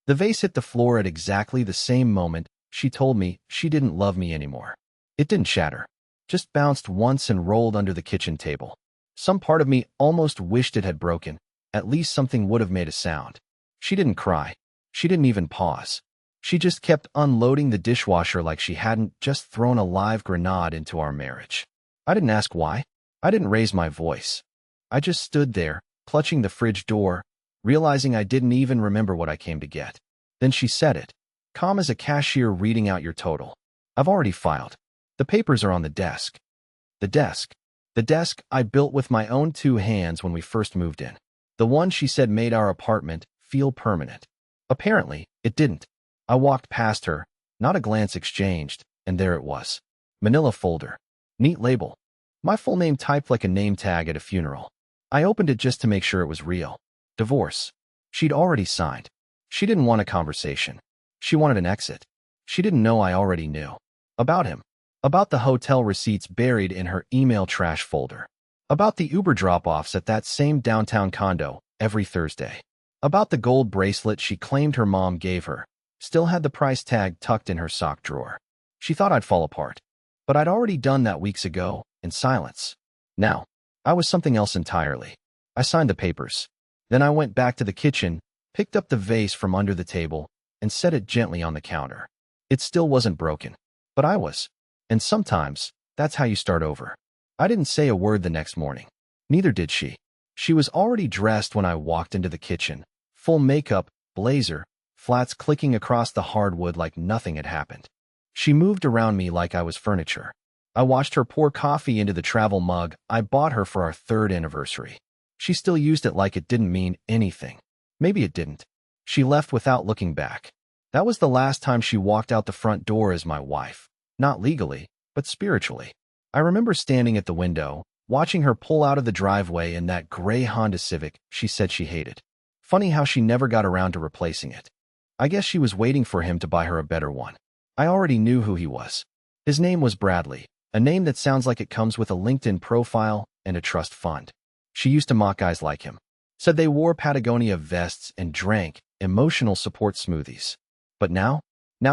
The vase hit the floor at exactly the same moment she told me she didn't love me anymore. It didn't shatter, just bounced once and rolled under the kitchen table. Some part of me almost wished it had broken. At least something would have made a sound. She didn't cry. She didn't even pause. She just kept unloading the dishwasher like she hadn't just thrown a live grenade into our marriage. I didn't ask why. I didn't raise my voice. I just stood there, clutching the fridge door, realizing I didn't even remember what I came to get. Then she said it, calm as a cashier reading out your total. I've already filed. The papers are on the desk. The desk. The desk I built with my own 2 hands when we first moved in. The one she said made our apartment feel permanent. Apparently, it didn't. I walked past her, not a glance exchanged, and there it was. Manila folder. Neat label. My full name typed like a name tag at a funeral. I opened it just to make sure it was real. Divorce. She'd already signed. She didn't want a conversation. She wanted an exit. She didn't know I already knew. About him. About the hotel receipts buried in her email trash folder. About the Uber drop-offs at that same downtown condo every Thursday. About the gold bracelet she claimed her mom gave her. Still had the price tag tucked in her sock drawer. She thought I'd fall apart. But I'd already done that weeks ago, in silence. Now, I was something else entirely. I signed the papers. Then I went back to the kitchen, picked up the vase from under the table, and set it gently on the counter. It still wasn't broken. But I was. And sometimes, that's how you start over. I didn't say a word the next morning. Neither did she. She was already dressed when I walked into the kitchen. Full makeup, blazer, flats clicking across the hardwood like nothing had happened. She moved around me like I was furniture. I watched her pour coffee into the travel mug I bought her for our 3rd anniversary. She still used it like it didn't mean anything. Maybe it didn't. She left without looking back. That was the last time she walked out the front door as my wife. Not legally, but spiritually. I remember standing at the window, watching her pull out of the driveway in that gray Honda Civic she said she hated. Funny how she never got around to replacing it. I guess she was waiting for him to buy her a better one. I already knew who he was. His name was Bradley, a name that sounds like it comes with a LinkedIn profile and a trust fund. She used to mock guys like him. Said they wore Patagonia vests and drank emotional support smoothies. But now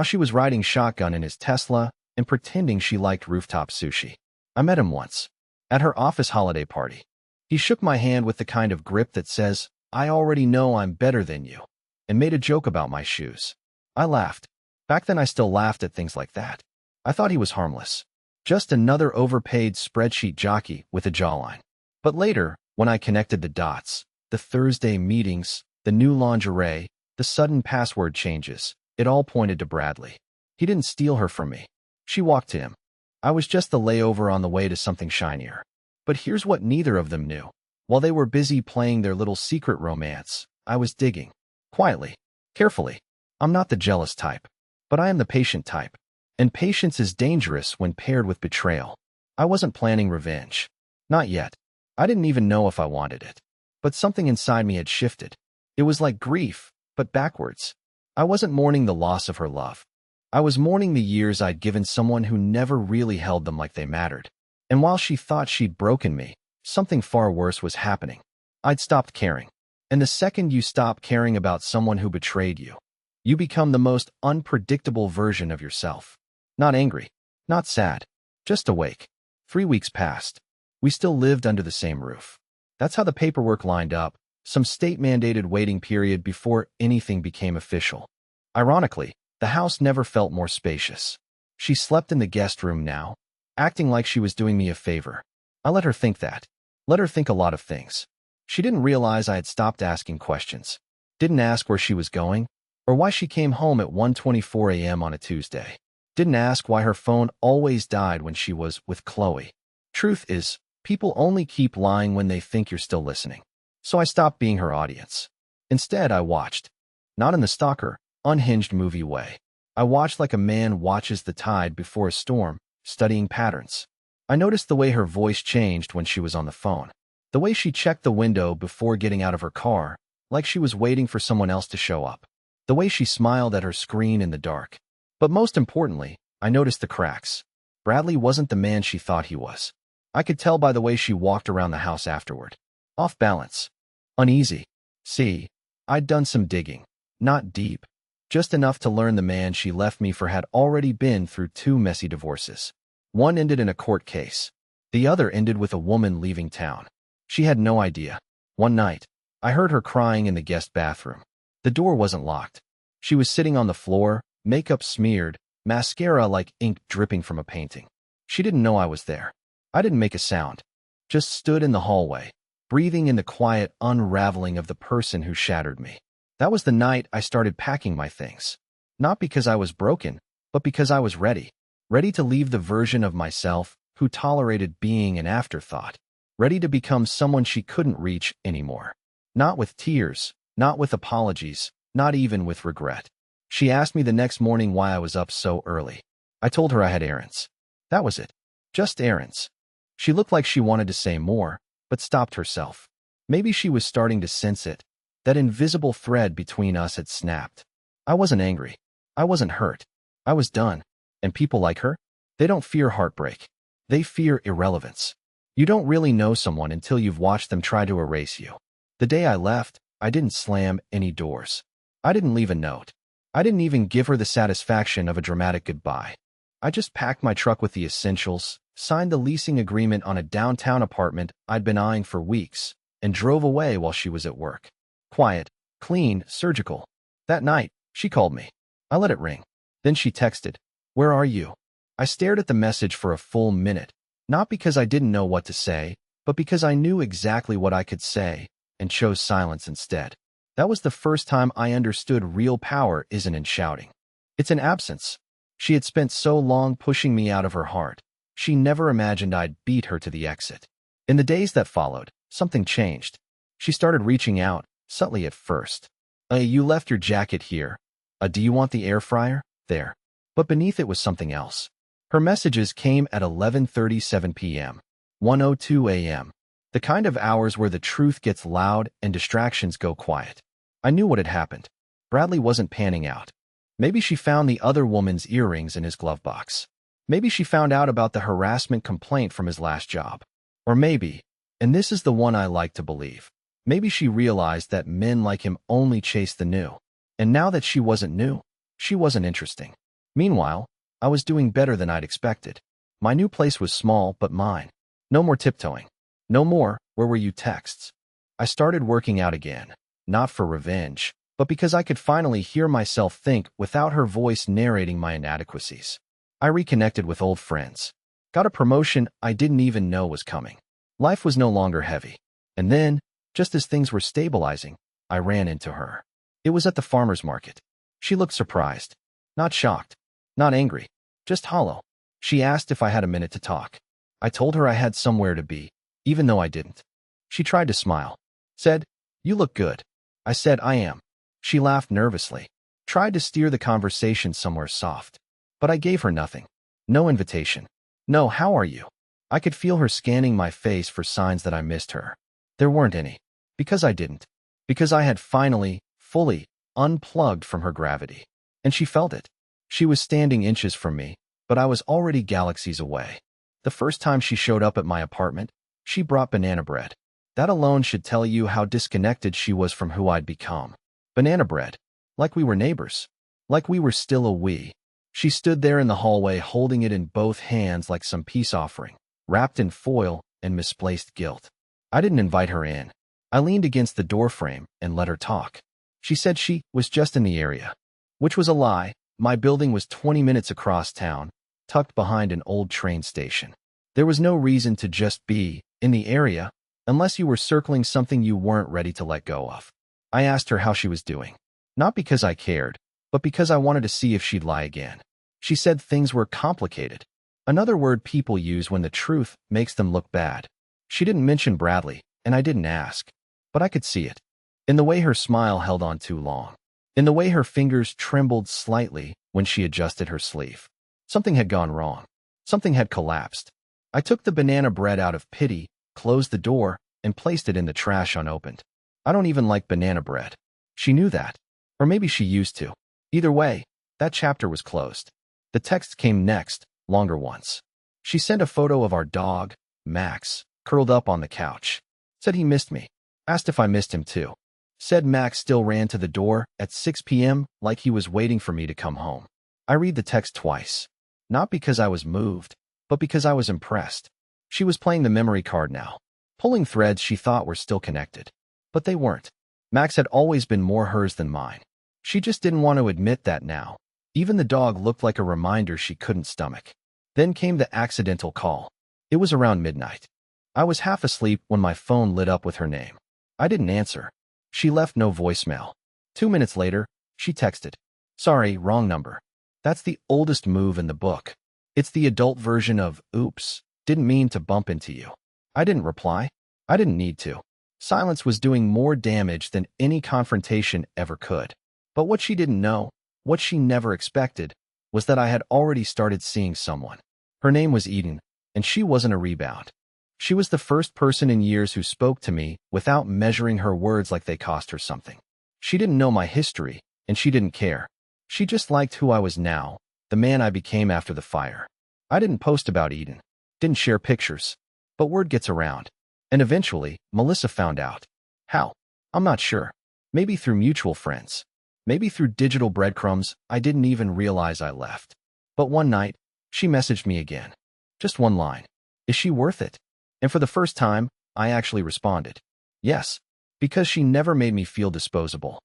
she was riding shotgun in his Tesla and pretending she liked rooftop sushi. I met him once. At her office holiday party. He shook my hand with the kind of grip that says, I already know I'm better than you, and made a joke about my shoes. I laughed. Back then I still laughed at things like that. I thought he was harmless. Just another overpaid spreadsheet jockey with a jawline. But later, when I connected the dots, the Thursday meetings, the new lingerie, the sudden password changes, it all pointed to Bradley. He didn't steal her from me. She walked to him. I was just the layover on the way to something shinier. But here's what neither of them knew. While they were busy playing their little secret romance, I was digging. Quietly. Carefully. I'm not the jealous type. But I am the patient type. And patience is dangerous when paired with betrayal. I wasn't planning revenge. Not yet. I didn't even know if I wanted it. But something inside me had shifted. It was like grief, but backwards. I wasn't mourning the loss of her love. I was mourning the years I'd given someone who never really held them like they mattered. And while she thought she'd broken me, something far worse was happening. I'd stopped caring. And the second you stop caring about someone who betrayed you, you become the most unpredictable version of yourself. Not angry, not sad, just awake. 3 weeks passed. We still lived under the same roof. That's how the paperwork lined up, some state-mandated waiting period before anything became official. Ironically, the house never felt more spacious. She slept in the guest room now, acting like she was doing me a favor. I let her think that. Let her think a lot of things. She didn't realize I had stopped asking questions. Didn't ask where she was going, or why she came home at 1:24 a.m. on a Tuesday. Didn't ask why her phone always died when she was with Chloe. Truth is, people only keep lying when they think you're still listening. So I stopped being her audience. Instead, I watched. Not in the stalker, unhinged movie way. I watched like a man watches the tide before a storm, studying patterns. I noticed the way her voice changed when she was on the phone. The way she checked the window before getting out of her car, like she was waiting for someone else to show up. The way she smiled at her screen in the dark. But most importantly, I noticed the cracks. Bradley wasn't the man she thought he was. I could tell by the way she walked around the house afterward. Off balance. Uneasy. See, I'd done some digging. Not deep, just enough to learn the man she left me for had already been through 2 messy divorces. One ended in a court case. The other ended with a woman leaving town. She had no idea. One night, I heard her crying in the guest bathroom. The door wasn't locked. She was sitting on the floor, makeup smeared, mascara like ink dripping from a painting. She didn't know I was there. I didn't make a sound. Just stood in the hallway, breathing in the quiet unraveling of the person who shattered me. That was the night I started packing my things. Not because I was broken, but because I was ready. Ready to leave the version of myself who tolerated being an afterthought. Ready to become someone she couldn't reach anymore. Not with tears, not with apologies, not even with regret. She asked me the next morning why I was up so early. I told her I had errands. That was it. Just errands. She looked like she wanted to say more, but stopped herself. Maybe she was starting to sense it. That invisible thread between us had snapped. I wasn't angry. I wasn't hurt. I was done. And people like her? They don't fear heartbreak. They fear irrelevance. You don't really know someone until you've watched them try to erase you. The day I left, I didn't slam any doors. I didn't leave a note. I didn't even give her the satisfaction of a dramatic goodbye. I just packed my truck with the essentials, signed the leasing agreement on a downtown apartment I'd been eyeing for weeks, and drove away while she was at work. Quiet, clean, surgical. That night, she called me. I let it ring. Then she texted, "Where are you?" I stared at the message for a full minute, not because I didn't know what to say, but because I knew exactly what I could say, and chose silence instead. That was the first time I understood real power isn't in shouting. It's in absence. She had spent so long pushing me out of her heart. She never imagined I'd beat her to the exit. In the days that followed, something changed. She started reaching out, subtly at first. You left your jacket here. Do you want the air fryer? There." But beneath it was something else. Her messages came at 11:37 p.m., 1:02 a.m., the kind of hours where the truth gets loud and distractions go quiet. I knew what had happened. Bradley wasn't panning out. Maybe she found the other woman's earrings in his glove box. Maybe she found out about the harassment complaint from his last job. Or maybe, and this is the one I like to believe, maybe she realized that men like him only chase the new. And now that she wasn't new, she wasn't interesting. Meanwhile, I was doing better than I'd expected. My new place was small, but mine. No more tiptoeing. No more, "Where were you?" texts. I started working out again, not for revenge, but because I could finally hear myself think without her voice narrating my inadequacies. I reconnected with old friends. Got a promotion I didn't even know was coming. Life was no longer heavy. And then, just as things were stabilizing, I ran into her. It was at the farmer's market. She looked surprised. Not shocked. Not angry. Just hollow. She asked if I had a minute to talk. I told her I had somewhere to be, even though I didn't. She tried to smile. Said, "You look good." I said, "I am." She laughed nervously. Tried to steer the conversation somewhere soft. But I gave her nothing. No invitation. No "How are you?" I could feel her scanning my face for signs that I missed her. There weren't any. Because I didn't. Because I had finally, fully, unplugged from her gravity. And she felt it. She was standing inches from me, but I was already galaxies away. The first time she showed up at my apartment, she brought banana bread. That alone should tell you how disconnected she was from who I'd become. Banana bread. Like we were neighbors. Like we were still a we. She stood there in the hallway holding it in both hands like some peace offering, wrapped in foil and misplaced guilt. I didn't invite her in. I leaned against the doorframe and let her talk. She said she was just in the area. Which was a lie. My building was 20 minutes across town, tucked behind an old train station. There was no reason to just be in the area unless you were circling something you weren't ready to let go of. I asked her how she was doing. Not because I cared, but because I wanted to see if she'd lie again. She said things were complicated. Another word people use when the truth makes them look bad. She didn't mention Bradley, and I didn't ask. But I could see it. In the way her smile held on too long. In the way her fingers trembled slightly when she adjusted her sleeve. Something had gone wrong. Something had collapsed. I took the banana bread out of pity, closed the door, and placed it in the trash unopened. I don't even like banana bread. She knew that. Or maybe she used to. Either way, that chapter was closed. The text came next, longer ones. She sent a photo of our dog, Max, curled up on the couch. Said he missed me. Asked if I missed him too. Said Max still ran to the door at 6 p.m. like he was waiting for me to come home. I read the text twice. Not because I was moved, but because I was impressed. She was playing the memory card now, pulling threads she thought were still connected. But they weren't. Max had always been more hers than mine. She just didn't want to admit that now. Even the dog looked like a reminder she couldn't stomach. Then came the accidental call. It was around midnight. I was half asleep when my phone lit up with her name. I didn't answer. She left no voicemail. 2 minutes later, she texted, "Sorry, wrong number." That's the oldest move in the book. It's the adult version of, "Oops, didn't mean to bump into you." I didn't reply. I didn't need to. Silence was doing more damage than any confrontation ever could. But what she didn't know, what she never expected, was that I had already started seeing someone. Her name was Eden, and she wasn't a rebound. She was the first person in years who spoke to me without measuring her words like they cost her something. She didn't know my history, and she didn't care. She just liked who I was now, the man I became after the fire. I didn't post about Eden, didn't share pictures, but word gets around. And eventually, Melissa found out. How? I'm not sure. Maybe through mutual friends. Maybe through digital breadcrumbs I didn't even realize I left. But one night, she messaged me again. Just one line. Is she worth it? And for the first time, I actually responded. Yes, because she never made me feel disposable.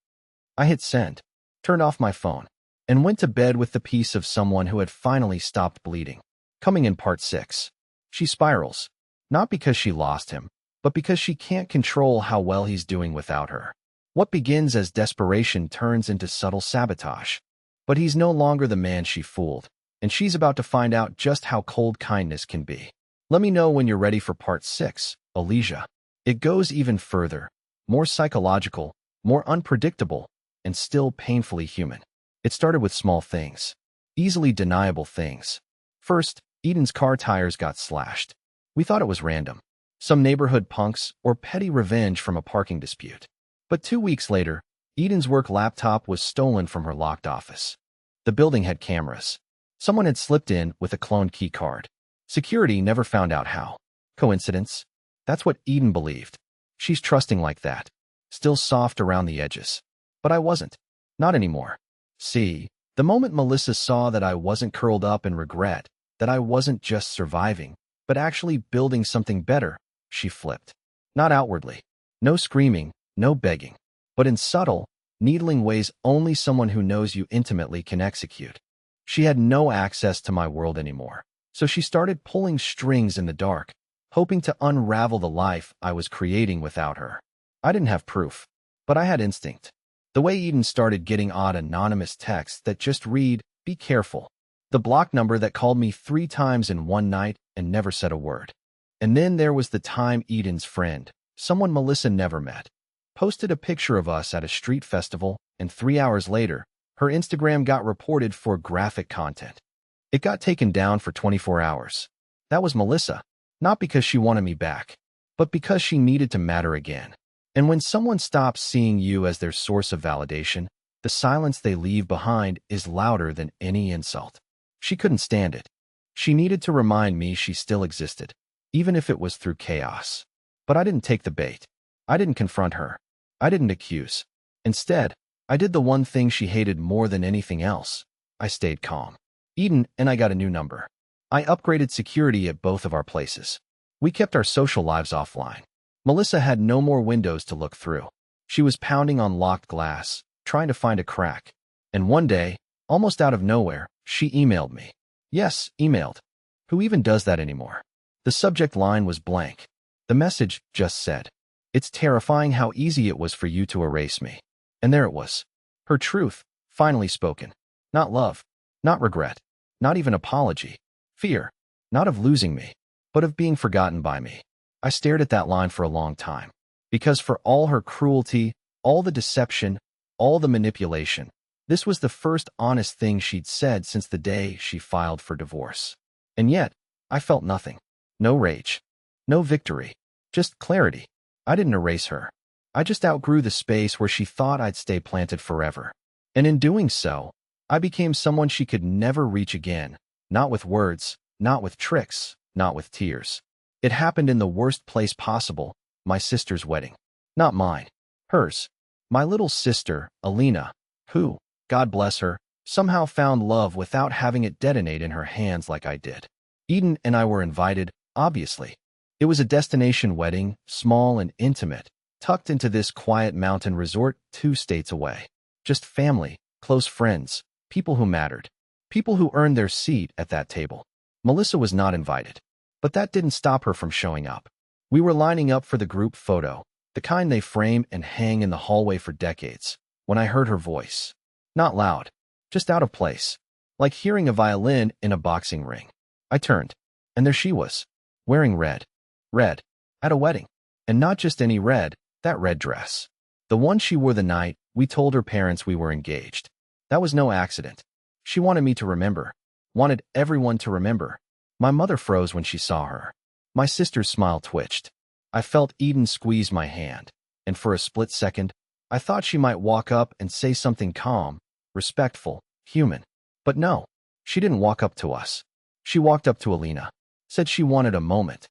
I hit send, turned off my phone, and went to bed with the peace of someone who had finally stopped bleeding. Coming in part 6. She spirals. Not because she lost him, but because she can't control how well he's doing without her. What begins as desperation turns into subtle sabotage. But he's no longer the man she fooled, and she's about to find out just how cold kindness can be. Let me know when you're ready for part 6, Alicia. It goes even further, more psychological, more unpredictable, and still painfully human. It started with small things, easily deniable things. First, Eden's car tires got slashed. We thought it was random, some neighborhood punks or petty revenge from a parking dispute. But 2 weeks later, Eden's work laptop was stolen from her locked office. The building had cameras. Someone had slipped in with a cloned key card. Security never found out how. Coincidence? That's what Eden believed. She's trusting like that, still soft around the edges. But I wasn't. Not anymore. See, the moment Melissa saw that I wasn't curled up in regret, that I wasn't just surviving, but actually building something better, she flipped. Not outwardly. No screaming, no begging. But in subtle, needling ways only someone who knows you intimately can execute. She had no access to my world anymore. So she started pulling strings in the dark, hoping to unravel the life I was creating without her. I didn't have proof, but I had instinct. The way Eden started getting odd anonymous texts that just read, "Be careful." The block number that called me 3 times in one night and never said a word. And then there was the time Eden's friend, someone Melissa never met, posted a picture of us at a street festival, and 3 hours later, her Instagram got reported for graphic content. It got taken down for 24 hours. That was Melissa, not because she wanted me back, but because she needed to matter again. And when someone stops seeing you as their source of validation, the silence they leave behind is louder than any insult. She couldn't stand it. She needed to remind me she still existed, even if it was through chaos. But I didn't take the bait. I didn't confront her. I didn't accuse. Instead, I did the one thing she hated more than anything else. I stayed calm. Eden and I got a new number. I upgraded security at both of our places. We kept our social lives offline. Melissa had no more windows to look through. She was pounding on locked glass, trying to find a crack. And one day, almost out of nowhere, she emailed me. Yes, emailed. Who even does that anymore? The subject line was blank. The message just said, "It's terrifying how easy it was for you to erase me." And there it was. Her truth, finally spoken. Not love, not regret, not even apology. Fear, not of losing me, but of being forgotten by me. I stared at that line for a long time, because for all her cruelty, all the deception, all the manipulation, this was the first honest thing she'd said since the day she filed for divorce. And yet, I felt nothing. No rage. No victory. Just clarity. I didn't erase her. I just outgrew the space where she thought I'd stay planted forever. And in doing so, I became someone she could never reach again. Not with words, not with tricks, not with tears. It happened in the worst place possible, my sister's wedding. Not mine. Hers. My little sister, Alina, who, God bless her, somehow found love without having it detonate in her hands like I did. Eden and I were invited, obviously. It was a destination wedding, small and intimate, tucked into this quiet mountain resort 2 states away. Just family, close friends, people who mattered, people who earned their seat at that table. Melissa was not invited, but that didn't stop her from showing up. We were lining up for the group photo, the kind they frame and hang in the hallway for decades, when I heard her voice. Not loud, just out of place, like hearing a violin in a boxing ring. I turned, and there she was, wearing red. Red, at a wedding. And not just any red, that red dress. The one she wore the night we told her parents we were engaged. That was no accident. She wanted me to remember, wanted everyone to remember. My mother froze when she saw her. My sister's smile twitched. I felt Eden squeeze my hand, and for a split second, I thought she might walk up and say something calm, respectful, human. But no, she didn't walk up to us. She walked up to Alina, said she wanted a moment,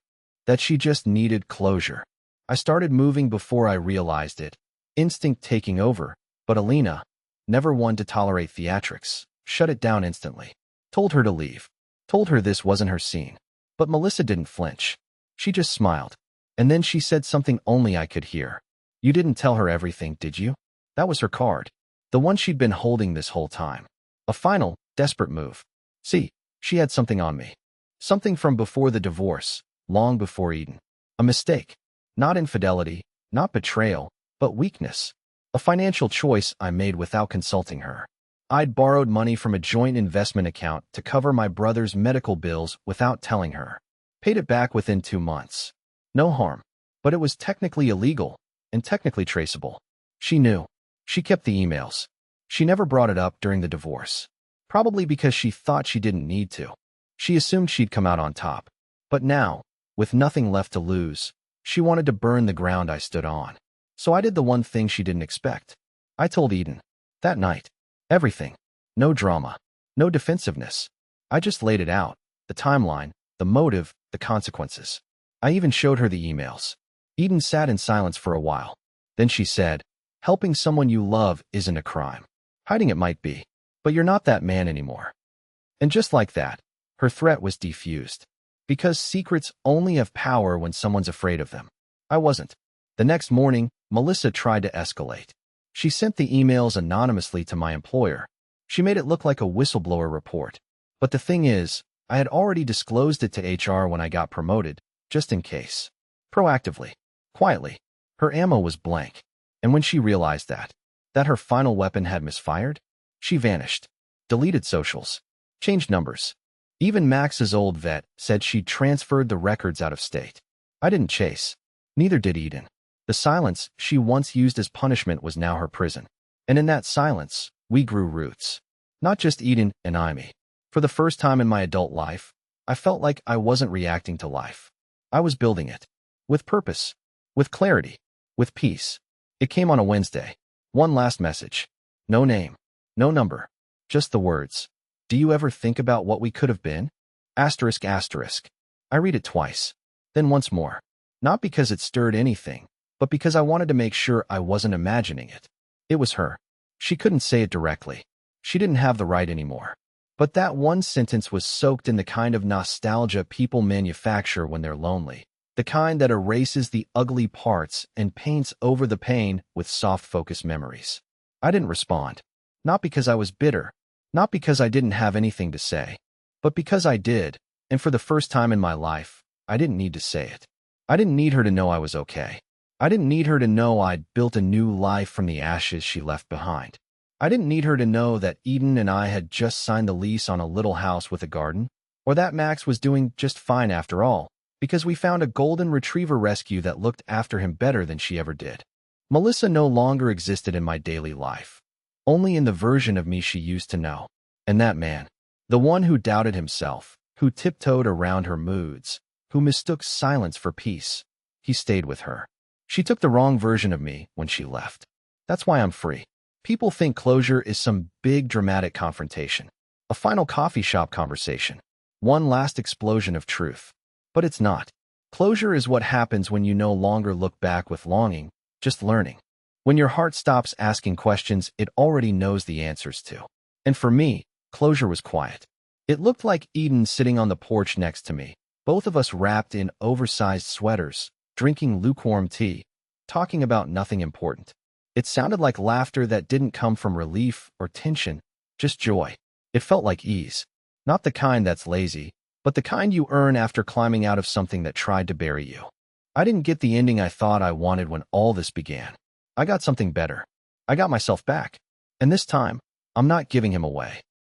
that she just needed closure. I started moving before I realized it, instinct taking over, but Alina, never one to tolerate theatrics, shut it down instantly. Told her to leave. Told her this wasn't her scene. But Melissa didn't flinch. She just smiled. And then she said something only I could hear. You didn't tell her everything, did you? That was her card. The one she'd been holding this whole time. A final, desperate move. See, she had something on me. Something from before the divorce, long before Eden. A mistake. Not infidelity, not betrayal, but weakness. A financial choice I made without consulting her. I'd borrowed money from a joint investment account to cover my brother's medical bills without telling her. Paid it back within 2 months. No harm. But it was technically illegal and technically traceable. She knew. She kept the emails. She never brought it up during the divorce. Probably because she thought she didn't need to. She assumed she'd come out on top. But now, with nothing left to lose, she wanted to burn the ground I stood on. So I did the one thing she didn't expect. I told Eden. That night. Everything. No drama. No defensiveness. I just laid it out. The timeline, the motive, the consequences. I even showed her the emails. Eden sat in silence for a while. Then she said, helping someone you love isn't a crime. Hiding it might be. But you're not that man anymore. And just like that, her threat was defused. Because secrets only have power when someone's afraid of them. I wasn't. The next morning, Melissa tried to escalate. She sent the emails anonymously to my employer. She made it look like a whistleblower report. But the thing is, I had already disclosed it to HR when I got promoted, just in case. Proactively. Quietly. Her ammo was blank. And when she realized that her final weapon had misfired, she vanished. Deleted socials. Changed numbers. Even Max's old vet said she'd transferred the records out of state. I didn't chase. Neither did Eden. The silence she once used as punishment was now her prison. And in that silence, we grew roots. Not just Eden and me. For the first time in my adult life, I felt like I wasn't reacting to life. I was building it. With purpose. With clarity. With peace. It came on a Wednesday. One last message. No name. No number. Just the words. Do you ever think about what we could have been? Asterisk asterisk. I read it twice. Then once more. Not because it stirred anything, but because I wanted to make sure I wasn't imagining it. It was her. She couldn't say it directly. She didn't have the right anymore. But that one sentence was soaked in the kind of nostalgia people manufacture when they're lonely. The kind that erases the ugly parts and paints over the pain with soft focus memories. I didn't respond. Not because I was bitter. Not because I didn't have anything to say. But because I did, and for the first time in my life, I didn't need to say it. I didn't need her to know I was okay. I didn't need her to know I'd built a new life from the ashes she left behind. I didn't need her to know that Eden and I had just signed the lease on a little house with a garden, or that Max was doing just fine after all, because we found a golden retriever rescue that looked after him better than she ever did. Melissa no longer existed in my daily life, only in the version of me she used to know. And that man, the one who doubted himself, who tiptoed around her moods, who mistook silence for peace, he stayed with her. She took the wrong version of me when she left. That's why I'm free. People think closure is some big dramatic confrontation, a final coffee shop conversation, one last explosion of truth. But it's not. Closure is what happens when you no longer look back with longing, just learning. When your heart stops asking questions it already knows the answers to. And for me, closure was quiet. It looked like Eden sitting on the porch next to me, both of us wrapped in oversized sweaters, drinking lukewarm tea, talking about nothing important. It sounded like laughter that didn't come from relief or tension, just joy. It felt like ease. Not the kind that's lazy, but the kind you earn after climbing out of something that tried to bury you. I didn't get the ending I thought I wanted when all this began. I got something better. I got myself back. And this time, I'm not giving him away.